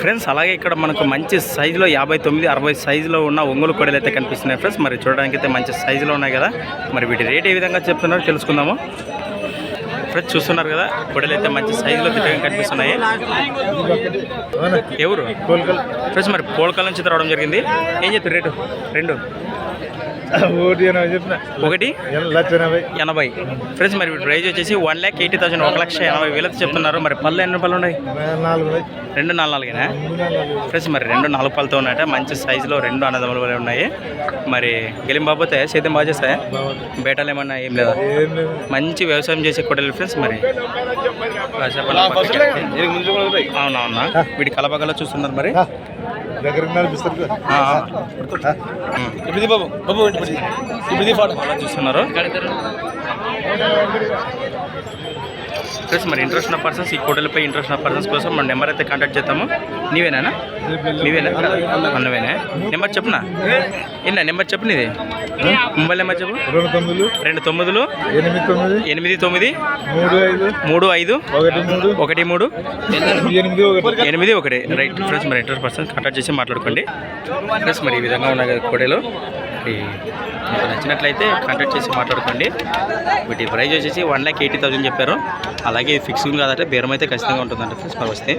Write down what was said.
Friends అలాగే ఇక్కడ మనకు మంచి సైజులో 59, 60 సైజులో ఉన్న ఒంగోలు కోడలు అయితే కనిపిస్తున్నాయి ఫ్రెండ్స్. మరి చూడడానికి అయితే మంచి సైజులో ఉన్నాయి కదా. మరి వీటి రేట్ ఏ విధంగా చెప్తున్నారో తెలుసుకుందాము. ఫ్రెండ్స్ చూస్తున్నారు కదా, కోడలు అయితే మంచి సైజులో తిట్టగా కనిపిస్తున్నాయి. ఎవరు ఫ్రెండ్స్? మరి పోల్కల్ నుంచి రావడం జరిగింది. ఏం చెప్తారు రేటు? 2 1 80 ఫ్రెండ్స్. మరి ప్రైజ్ వచ్చేసి 1,80,000 1,80,000 చెప్తున్నారు. మరి పళ్ళు ఎన్ని పళ్ళు ఉన్నాయి? 2 4 ఫ్రెండ్స్. మరి 2 4 పళ్ళతో ఉన్నాయట. మంచి సైజులో 2 అన్నదమ్ములు ఉన్నాయి. మరి గెలిం బాబోతే సేద్యం బాగా చేస్తాయా? బేటాలు ఏమన్నా ఏం లేదా? మంచి వ్యవసాయం చేసే కొట్టలు ఫ్రెండ్స్. మరి అవునవునా, వీటి కలపగల చూస్తున్నారు. మరి చూస్తున్నారు ఫ్రెండ్స్. మరి ఇంట్రెస్ట్ ఉన్న పర్సన్స్, ఈ కోటలపై ఇంట్రెస్ట్ ఉన్న పర్సన్స్ కోసం మన నెంబర్ అయితే కాంటాక్ట్ చేద్దాము. నీవేనా? నువ్వేనా? నెంబర్ చెప్పునా? ఎన్నా నెంబర్ చెప్పు నీది. మొబైల్ నెంబర్ చెప్పు. 29 89 35 13 81 రైట్ ఫ్రెండ్స్. మరి ఇంట్రెస్ట్ పర్సన్స్ కాంటాక్ట్ చేసి మాట్లాడుకోండి ఫ్రెండ్స్. మరి ఈ విధంగా ఉన్న కోడలు మీకు నచ్చినట్లయితే కాంటాక్ట్ చేసి మాట్లాడుకోండి. వీటి ప్రైజ్ వచ్చేసి 1,80,000 చెప్పారు. అలాగే ఫిక్సింగ్ కాదంటే బేరం అయితే ఖచ్చితంగా ఉంటుందంట ఫ్రెండ్స్. మరి వస్తే